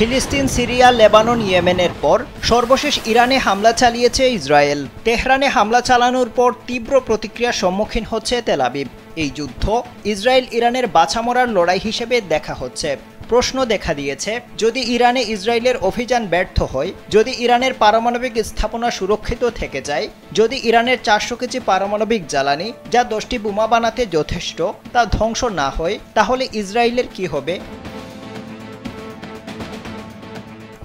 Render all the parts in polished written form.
ফিলিস্তিন, Syria, Lebanon, ইয়েমেনের পর সর্বশেষ ইরানে হামলা চালিয়েছে ইসরায়েল। তেহরানে হামলা চালানোর পর তীব্র প্রতিক্রিয়ার সম্মুখীন হচ্ছে তেল আবিব। এই যুদ্ধ ইসরায়েল ইরানের বাছা মরার লড়াই হিসেবে দেখা হচ্ছে। প্রশ্ন দেখা দিয়েছে, যদি ইরানে ইসরায়েলের অভিযান ব্যর্থ হয়, যদি ইরানের পারমাণবিক স্থাপনা সুরক্ষিত থেকে যায়, যদি ইরানের 400 কেজি পারমাণবিক জ্বালানি, যা 10টি বোমা বানাতে যথেষ্ট, তা ধ্বংস না হয়, তাহলে ইসরায়েলের কি হবে?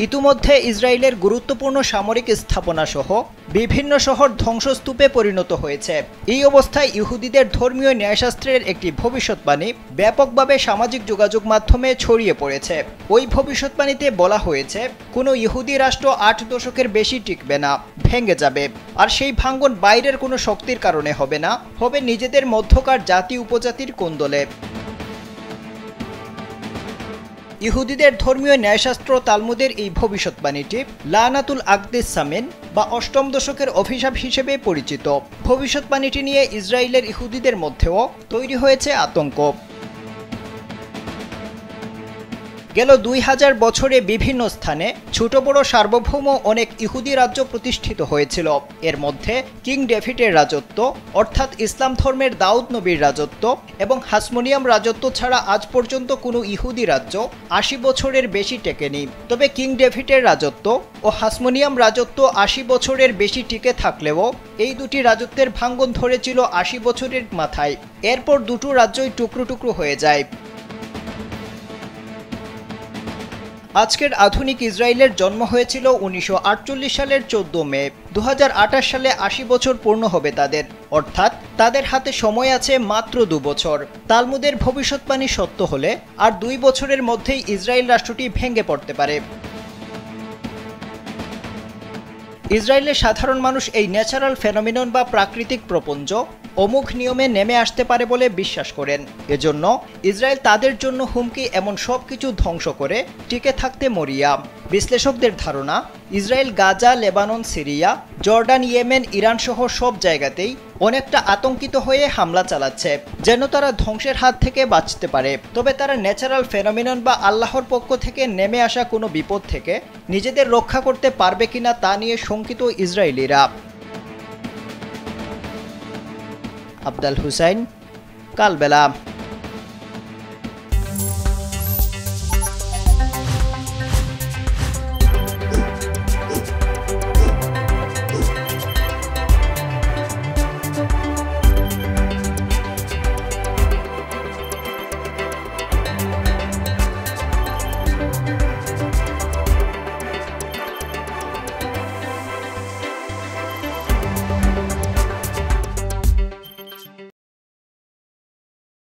ইতিমধ্যে ইসরায়েলের গুরুত্বপূর্ণ সামরিক স্থাপনা সহ বিভিন্ন শহর ধ্বংসস্তূপে পরিণত হয়েছে। এই অবস্থায় ইহুদিদের ধর্মীয় ন্যায়শাস্ত্রের একটি ভবিষ্যৎবাণী ব্যাপকভাবে সামাজিক যোগাযোগ মাধ্যমে ছড়িয়ে পড়েছে। ওই ভবিষ্যৎবাণীতে বলা হয়েছে, কোনো ইহুদি রাষ্ট্র 8 দশকের বেশি টিকবে না, ভেঙে যাবে। আর সেই ভাঙ্গন বাইরের কোনো শক্তির কারণে হবে না, হবে নিজেদের মধ্যকার জাতি উপজাতির কোন্দলে। ইহুদিদের ধর্মীয় ন্যায়শাস্ত্র তালমুদের এই ভবিষ্যৎবাণীটি লানাতুল আকদিস সামিন বা 8ম দশকের অভিশাপ হিসেবে পরিচিত। ভবিষ্যৎবাণীটি নিয়ে ইসরায়েলের ইহুদিদের মধ্যেও তৈরি হয়েছে আতঙ্ক। গেল 2000 বছরে বিভিন্ন স্থানে ছোট বড় সার্বভৌম অনেক ইহুদি রাজ্য প্রতিষ্ঠিত হয়েছিল। এর মধ্যে কিং ডেভিডের রাজত্ব, অর্থাৎ ইসলাম ধর্মের দাউদ নবীর রাজত্ব এবং হাসমোনিয়াম রাজত্ব ছাড়া আজ পর্যন্ত কোনো ইহুদি রাজ্য 80 বছরের বেশি টেকেনি। তবে কিং ডেভিডের রাজত্ব ও হাসমোনিয়াম রাজত্ব 80 বছরের বেশি টিকে থাকলেও এই দুটি রাজত্বের ভাঙ্গন ধরেছিল 80 বছরের মাথায়। এরপর দুটো রাজ্যই টুকরো টুকরো হয়ে যায়। আজকের আধুনিক ইসরায়েলের জন্ম হয়েছিল 1948 সালের 14 মে। 2028 সালে 80 বছর পূর্ণ হবে তাদের, অর্থাৎ তাদের হাতে সময় আছে মাত্র 2 বছর। তালমুদের ভবিষ্যৎবাণী সত্য হলে আর 2 বছরের মধ্যেই ইসরায়েল রাষ্ট্রটি ভেঙে পড়তে পারে। ইসরায়েলের সাধারণ মানুষ এই ন্যাচারাল ফেনোমিনন বা প্রাকৃতিক প্রপঞ্চ অমুখ নিয়মে নেমে আসতে পারে বলে বিশ্বাস করেন। এজন্য ইসরায়েল তাদের জন্য হুমকি এমন সব কিছু ধ্বংস করে টিকে থাকতে মরিয়া। বিশ্লেষকদের ধারণা, Israel Gaza, Lebanon, Syria, Jordan, Yemen, Iran সহ সব জায়গাতেই অনেকটা আতঙ্কিত হয়ে হামলা চালাচ্ছে, যেন তারা ধ্বংসের হাত থেকে বাঁচতে পারে। তবে তারা ন্যাচারাল ফেনোমিনন বা আল্লাহর পক্ষ থেকে নেমে আসা কোনো বিপদ থেকে নিজেদের রক্ষা করতে পারবে কিনা তা নিয়ে শঙ্কিত ইসরায়েলিরা। আবদাল হুসাইন, কালবেলা।